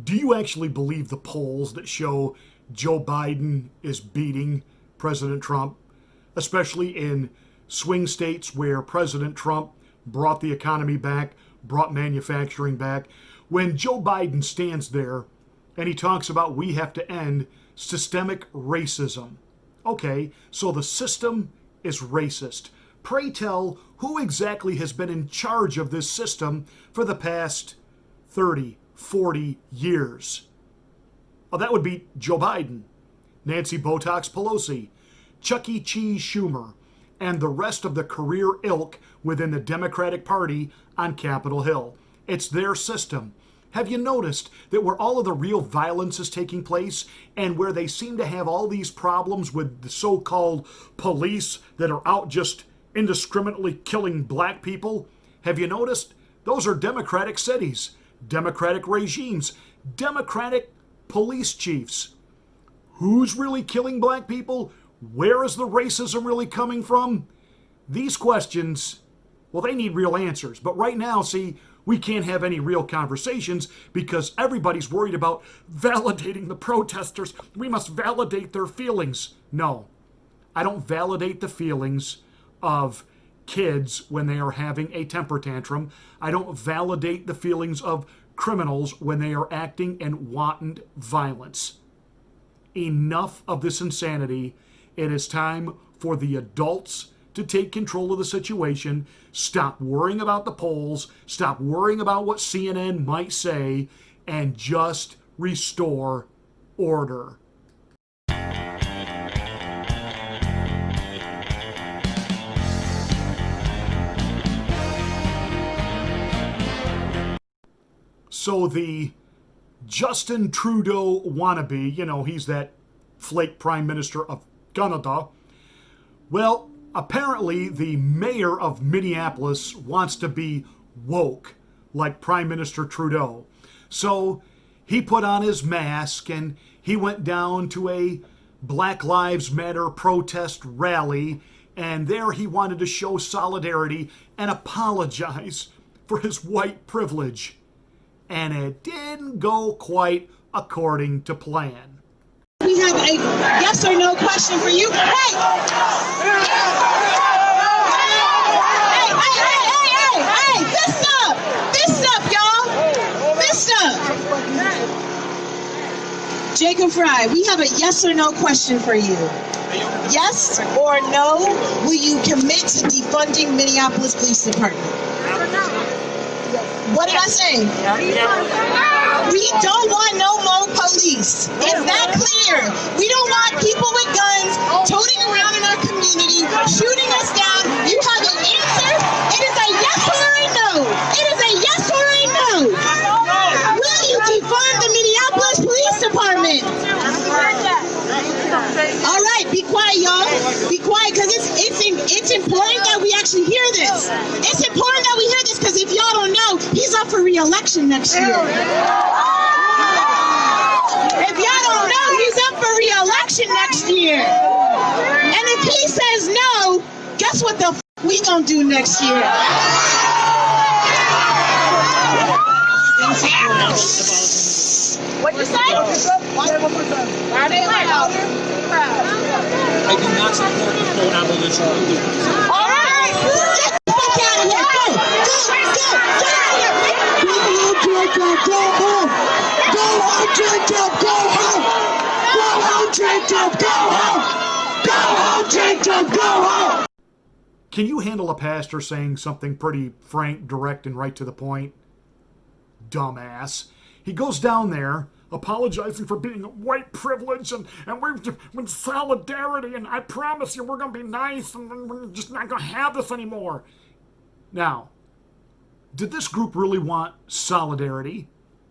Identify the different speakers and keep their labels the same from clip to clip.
Speaker 1: Do you actually believe the polls that show Joe Biden is beating President Trump, especially in swing states where President Trump brought the economy back, brought manufacturing back? When Joe Biden stands there and he talks about we have to end systemic racism. Okay, so the system is racist. Pray tell, who exactly has been in charge of this system for the past 30, 40 years? Oh, that would be Joe Biden, Nancy Botox Pelosi, Chuck E. Cheese Schumer, and the rest of the career ilk within the Democratic Party on Capitol Hill. It's their system. Have you noticed that where all of the real violence is taking place and where they seem to have all these problems with the so-called police that are out just indiscriminately killing black people? Have you noticed? Those are Democratic cities, Democratic regimes, Democratic police chiefs. Who's really killing black people? Where is the racism really coming from? These questions, well, they need real answers. But right now, see, we can't have any real conversations because everybody's worried about validating the protesters. We must validate their feelings. No, I don't validate the feelings of kids when they are having a temper tantrum. I don't validate the feelings of criminals when they are acting in wanton violence. Enough of this insanity. It is time for the adults to take control of the situation. Stop worrying about the polls. Stop worrying about what CNN might say, and just restore order. So the Justin Trudeau wannabe, he's that flake prime minister of Canada. Well, apparently the mayor of Minneapolis wants to be woke like Prime Minister Trudeau. So he put on his mask and he went down to a Black Lives Matter protest rally, and there he wanted to show solidarity and apologize for his white privilege. And it didn't go quite according to plan.
Speaker 2: We have a yes or no question for you. Hey! Hey! Fist up, y'all! Fist up! Jacob Fry, we have a yes or no question for you. Yes or no, will you commit to defunding Minneapolis Police Department? What did I say? We don't want no more police. Is that clear? We don't want people with guns toting around in our community, shooting us down. You have an answer? It is a yes or a no. It is a yes or a no. Will you defund the Minneapolis Police Department? All right, be quiet, y'all. Be quiet, because it's important that we actually hear this. It's important that we hear this, because if y'all don't know, he's up for re-election next year. If y'all don't know, he's up for re-election next year. And if he says no, guess what the we gonna do next year? What'd you say? Are they loud?
Speaker 3: I do not support the full abolition of the police.
Speaker 2: All right, get the fuck out of here! Go! Get out of here! Go home, Jacob! Go home! Go home, Jacob! Go home! Go home, Jacob! Go home!
Speaker 1: Can you handle a pastor saying something pretty frank, direct, and right to the point? Dumbass. He goes down there apologizing for being a white privilege and we're with solidarity, and I promise you we're going to be nice and we're just not going to have this anymore. Now, did this group really want solidarity?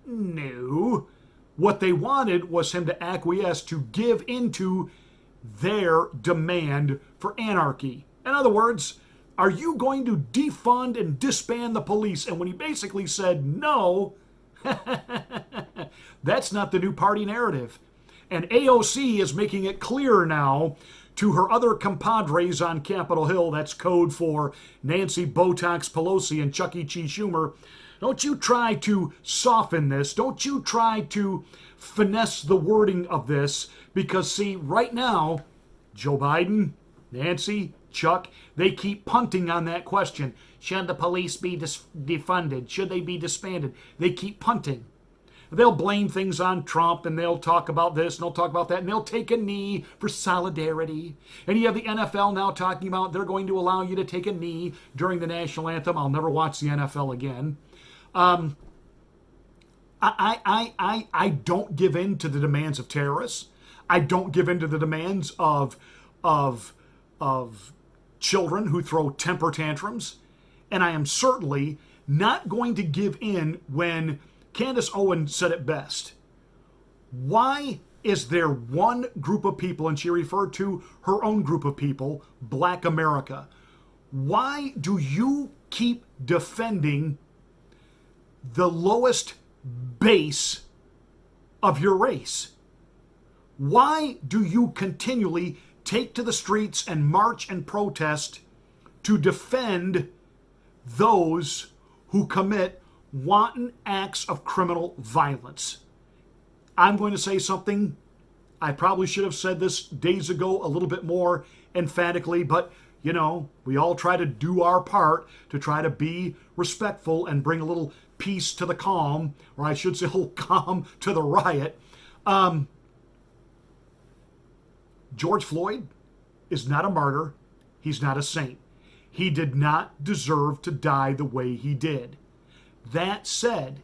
Speaker 1: No. What they wanted was him to acquiesce, to give into their demand for anarchy. In other words, are you going to defund and disband the police? And when he basically said no, that's not the new party narrative. And AOC is making it clear now to her other compadres on Capitol Hill, that's code for Nancy Botox Pelosi and Chuck E. Cheese Schumer, Don't you try to soften this. Don't you try to finesse the wording of this. Because, see, right now, Joe Biden, Nancy, Chuck, they keep punting on that question. Should the police be defunded? Should they be disbanded? They keep punting. They'll blame things on Trump, and they'll talk about this, and they'll talk about that, and they'll take a knee for solidarity. And you have the NFL now talking about they're going to allow you to take a knee during the national anthem. I'll never watch the NFL again. I don't give in to the demands of terrorists. I don't give in to the demands of children who throw temper tantrums. And I am certainly not going to give in when Candace Owen said it best. Why is there one group of people, and she referred to her own group of people, Black America? Why do you keep defending the lowest base of your race? Why do you continually take to the streets and march and protest to defend those who commit wanton acts of criminal violence? I'm going to say something. I probably should have said this days ago a little bit more emphatically, but you know, we all try to do our part to try to be respectful and bring a little peace to the calm, or I should say a little calm to the riot. George Floyd is not a martyr. He's not a saint. He did not deserve to die the way he did. That said,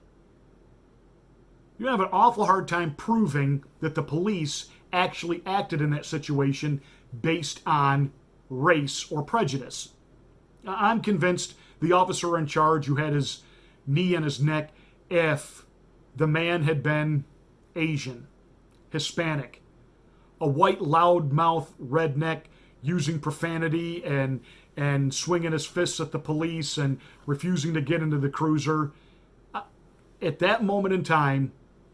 Speaker 1: you have an awful hard time proving that the police actually acted in that situation based on race or prejudice. I'm convinced the officer in charge who had his knee in his neck, if the man had been Asian, Hispanic, a white loudmouth redneck using profanity and swinging his fists at the police and refusing to get into the cruiser, at that moment in time,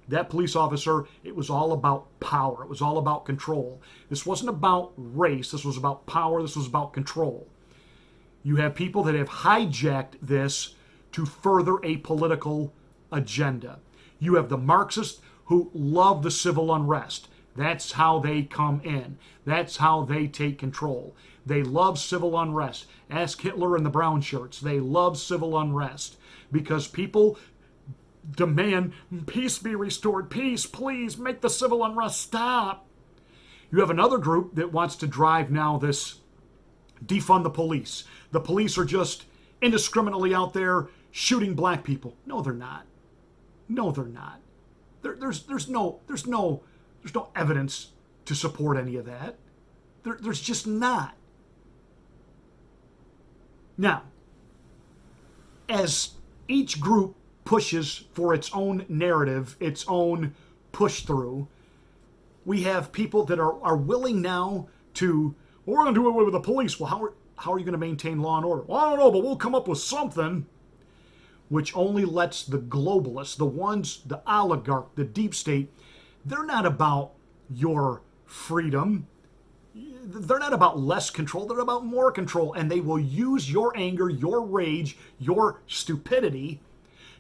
Speaker 1: that police officer, it was all about power. It was all about control. This wasn't about race. This was about power. This was about control. You have people that have hijacked this to further a political agenda. You have the Marxists who love the civil unrest. That's how they come in. That's how they take control. They love civil unrest. Ask Hitler and the brown shirts. They love civil unrest because people demand peace be restored. Peace, please, make the civil unrest stop. You have another group that wants to drive now this defund the police. The police are just indiscriminately out there shooting black people. No, they're not. No, they're not. There's no evidence to support any of that. There's just not. Now, as each group pushes for its own narrative, its own push through, we have people that are willing now to, well, we're going to do away with the police. Well, how are you going to maintain law and order? Well, I don't know, but we'll come up with something, which only lets the globalists, the ones, the oligarch, the deep state, they're not about your freedom. They're not about less control. They're about more control. And they will use your anger, your rage, your stupidity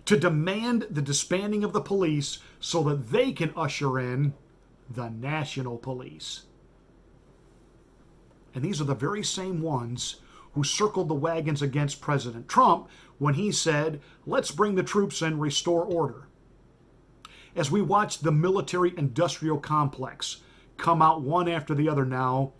Speaker 1: to demand the disbanding of the police so that they can usher in the national police. And these are the very same ones who circled the wagons against President Trump when he said, let's bring the troops in, restore order. As we watch the military-industrial complex come out one after the other now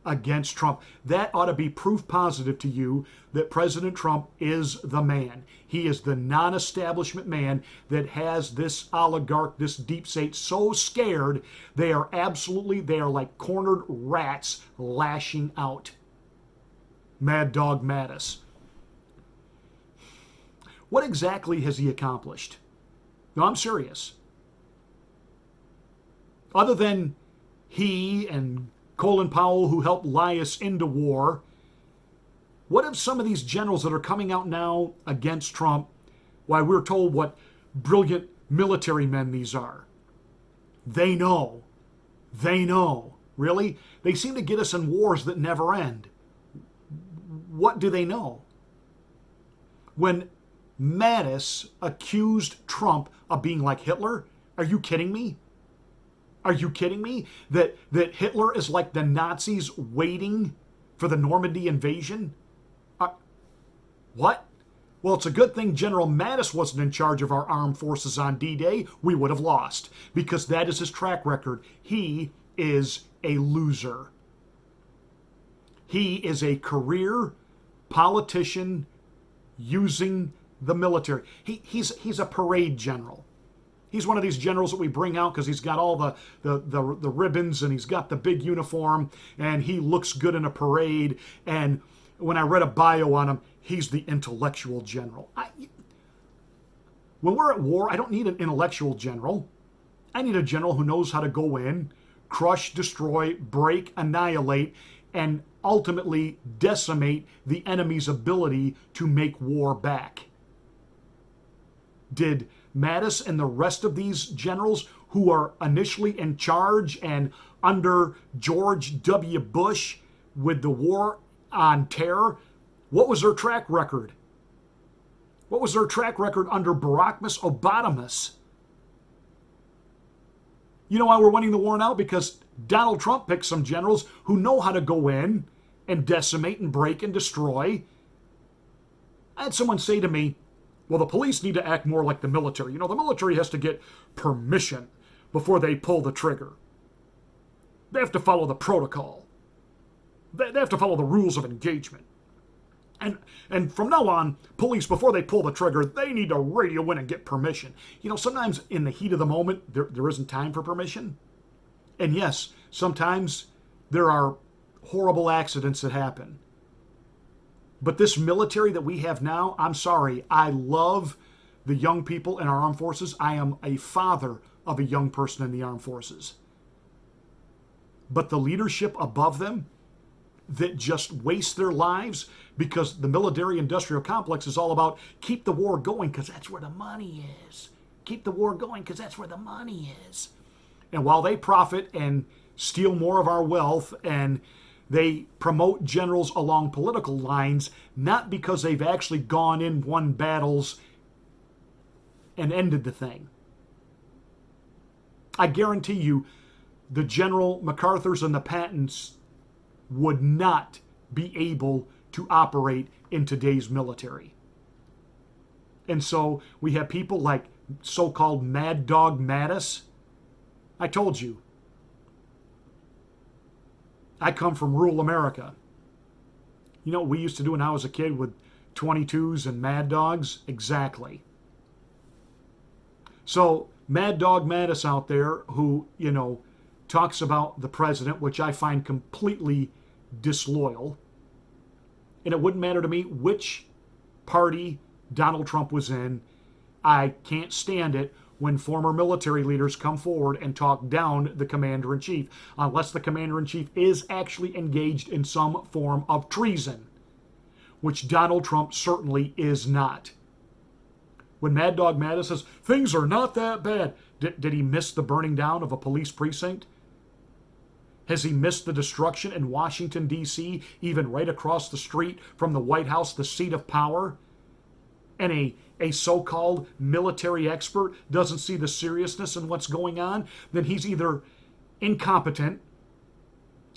Speaker 1: against Trump, that ought to be proof positive to you that President Trump is the man. He is the non-establishment man that has this oligarch, this deep state so scared they are like cornered rats lashing out. Mad Dog Mattis. What exactly has he accomplished? No, I'm serious. Other than he and Colin Powell, who helped lie us into war, what of some of these generals that are coming out now against Trump? Why, we're told what brilliant military men these are. They know. They know. Really? They seem to get us in wars that never end. What do they know? When Mattis accused Trump of being like Hitler. Are you kidding me? Are you kidding me? That Hitler is like the Nazis waiting for the Normandy invasion? What? Well, it's a good thing General Mattis wasn't in charge of our armed forces on D-Day. We would have lost, because that is his track record. He is a loser. He is a career politician using the military. He's a parade general. He's one of these generals that we bring out because he's got all the ribbons and he's got the big uniform and he looks good in a parade. And when I read a bio on him, he's the intellectual general. When we're at war, I don't need an intellectual general. I need a general who knows how to go in, crush, destroy, break, annihilate, and ultimately decimate the enemy's ability to make war back. Did Mattis and the rest of these generals who are initially in charge and under George W. Bush with the war on terror, what was their track record? What was their track record under Barack Obama? You know why we're winning the war now? Because Donald Trump picked some generals who know how to go in and decimate and break and destroy. I had someone say to me, well, the police need to act more like the military. You know, the military has to get permission before they pull the trigger. They have to follow the protocol. They have to follow the rules of engagement. And from now on, police, before they pull the trigger, they need to radio in and get permission. You know, sometimes in the heat of the moment, there isn't time for permission. And yes, sometimes there are horrible accidents that happen. But this military that we have now, I'm sorry, I love the young people in our armed forces. I am a father of a young person in the armed forces. But the leadership above them that just waste their lives because the military-industrial complex is all about keep the war going because that's where the money is. Keep the war going because that's where the money is. And while they profit and steal more of our wealth and they promote generals along political lines, not because they've actually gone in, won battles, and ended the thing. I guarantee you the General MacArthur's and the Pattons would not be able to operate in today's military. And so we have people like so-called Mad Dog Mattis. I told you, I come from rural America. You know what we used to do when I was a kid with 22s and Mad Dogs? Exactly. So Mad Dog Mattis out there who, you know, talks about the president, which I find completely disloyal. And it wouldn't matter to me which party Donald Trump was in. I can't stand it when former military leaders come forward and talk down the commander-in-chief, unless the commander-in-chief is actually engaged in some form of treason, which Donald Trump certainly is not. When Mad Dog Mattis says, things are not that bad, did he miss the burning down of a police precinct? Has he missed the destruction in Washington, D.C., even right across the street from the White House, the seat of power? And a so-called military expert doesn't see the seriousness in what's going on? Then he's either incompetent,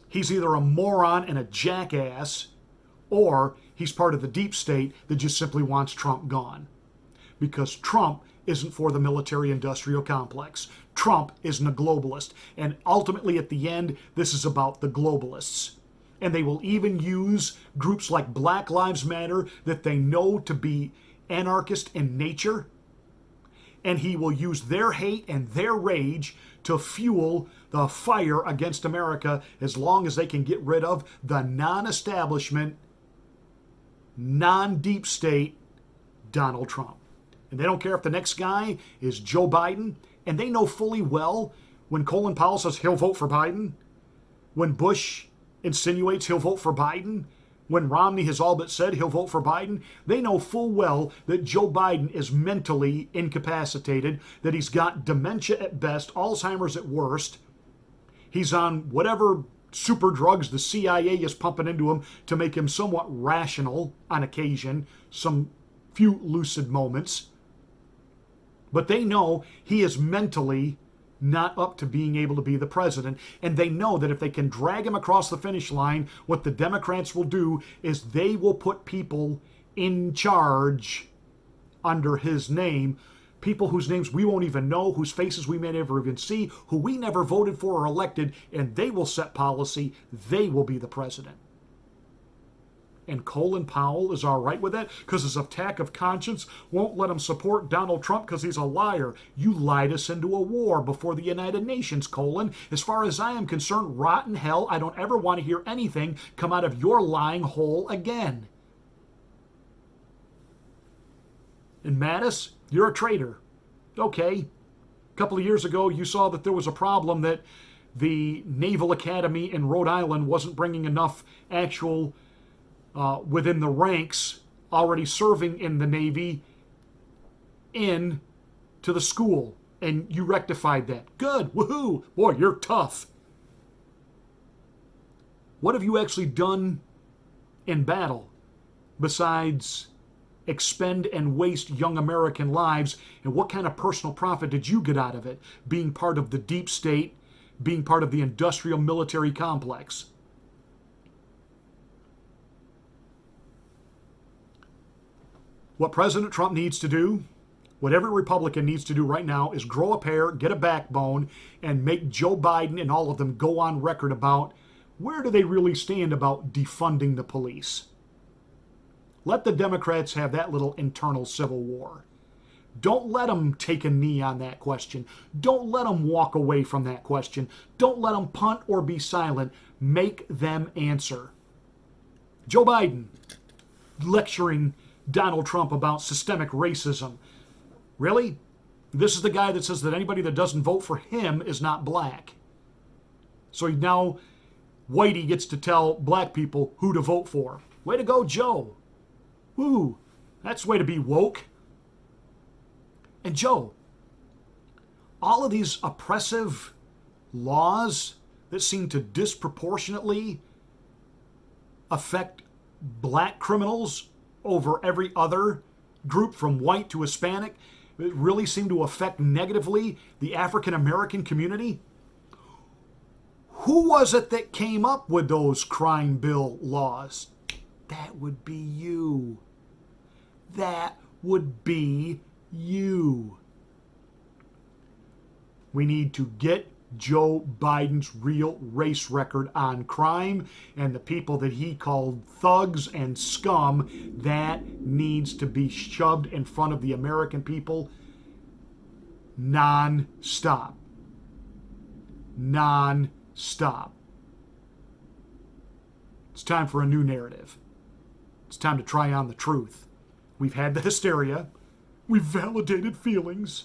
Speaker 1: he's either a moron and a jackass, or he's part of the deep state that just simply wants Trump gone. Because Trump isn't for the military-industrial complex. Trump isn't a globalist. And ultimately, at the end, this is about the globalists. And they will even use groups like Black Lives Matter that they know to be anarchist in nature. And he will use their hate and their rage to fuel the fire against America as long as they can get rid of the non-establishment, non-deep state Donald Trump. And they don't care if the next guy is Joe Biden. And they know fully well when Colin Powell says he'll vote for Biden, when Bush insinuates he'll vote for Biden, when Romney has all but said he'll vote for Biden, they know full well that Joe Biden is mentally incapacitated, that he's got dementia at best, Alzheimer's at worst. He's on whatever super drugs the CIA is pumping into him to make him somewhat rational on occasion, some few lucid moments. But they know he is mentally not up to being able to be the president. And they know that if they can drag him across the finish line, what the Democrats will do is they will put people in charge under his name, people whose names we won't even know, whose faces we may never even see, who we never voted for or elected, and they will set policy. They will be the president. And Colin Powell is all right with that because his attack of conscience won't let him support Donald Trump because he's a liar. You lied us into a war before the United Nations, Colin. As far as I am concerned, rotten hell, I don't ever want to hear anything come out of your lying hole again. And Mattis, you're a traitor. Okay. A couple of years ago, you saw that there was a problem that the Naval Academy in Rhode Island wasn't bringing enough actual within the ranks already serving in the Navy in to the school. And you rectified that. Good. Woohoo. Boy, you're tough. What have you actually done in battle besides expend and waste young American lives? And what kind of personal profit did you get out of it? Being part of the deep state, being part of the industrial military complex. What President Trump needs to do, what every Republican needs to do right now, is grow a pair, get a backbone, and make Joe Biden and all of them go on record about where do they really stand about defunding the police. Let the Democrats have that little internal civil war. Don't let them take a knee on that question. Don't let them walk away from that question. Don't let them punt or be silent. Make them answer. Joe Biden lecturing Donald Trump about systemic racism. Really? This is the guy that says that anybody that doesn't vote for him is not black. So now Whitey gets to tell black people who to vote for. Way to go, Joe. Woo, that's the way to be woke. And Joe, all of these oppressive laws that seem to disproportionately affect black criminals over every other group from white to Hispanic, that really seem to affect negatively the African American community. Who was it that came up with those crime bill laws? That would be you. That would be you. We need to get Joe Biden's real race record on crime and the people that he called thugs and scum. That needs to be shoved in front of the American people non-stop. Non-stop. It's time for a new narrative. It's time to try on the truth. We've had the hysteria. We've validated feelings.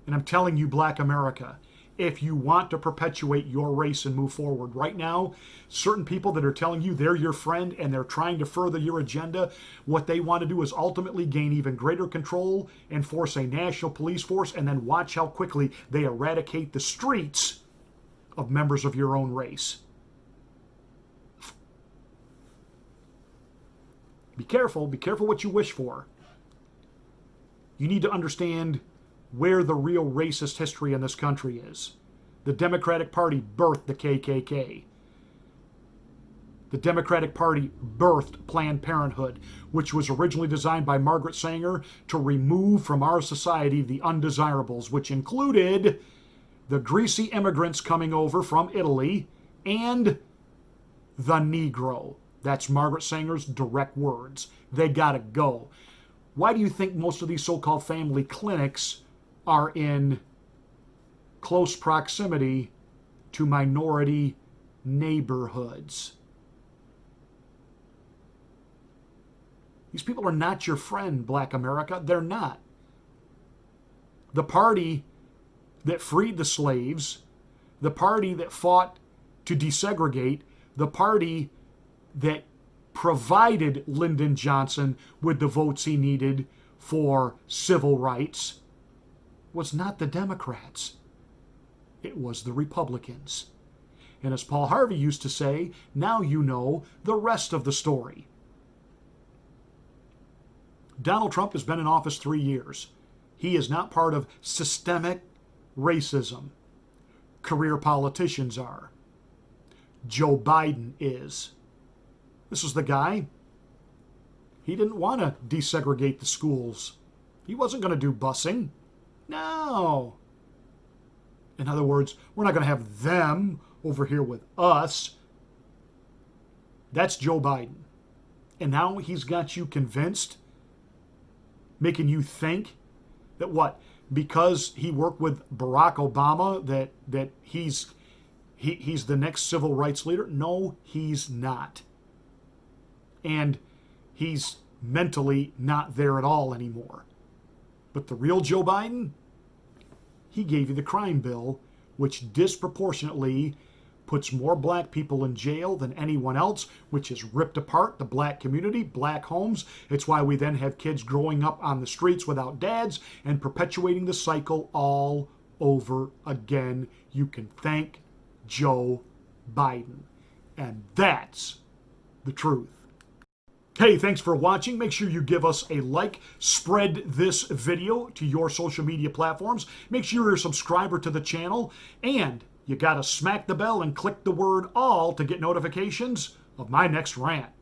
Speaker 1: And I'm telling you, Black America, if you want to perpetuate your race and move forward right now, certain people that are telling you they're your friend and they're trying to further your agenda, what they want to do is ultimately gain even greater control and force a national police force, and then watch how quickly they eradicate the streets of members of your own race. Be careful what you wish for. You need to understand where the real racist history in this country is. The Democratic Party birthed the KKK. The Democratic Party birthed Planned Parenthood, which was originally designed by Margaret Sanger to remove from our society the undesirables, which included the greasy immigrants coming over from Italy and the Negro. That's Margaret Sanger's direct words. They gotta go. Why do you think most of these so-called family clinics are in close proximity to minority neighborhoods? These people are not your friend, Black America. They're not. The party that freed the slaves, the party that fought to desegregate, the party that provided Lyndon Johnson with the votes he needed for civil rights was not the Democrats. It was the Republicans. And as Paul Harvey used to say, now you know the rest of the story. Donald Trump has been in office 3 years. He is not part of systemic racism. Career politicians are. Joe Biden is. This is the guy. He didn't want to desegregate the schools. He wasn't going to do busing. No. In other words, we're not going to have them over here with us. That's Joe Biden. And now he's got you convinced, making you think that what? Because he worked with Barack Obama, that he's the next civil rights leader? No, he's not. And he's mentally not there at all anymore. But the real Joe Biden, he gave you the crime bill, which disproportionately puts more black people in jail than anyone else, which has ripped apart the black community, black homes. It's why we then have kids growing up on the streets without dads and perpetuating the cycle all over again. You can thank Joe Biden. And that's the truth. Hey, thanks for watching. Make sure you give us a like. Spread this video to your social media platforms. Make sure you're a subscriber to the channel. And you got to smack the bell and click the word all to get notifications of my next rant.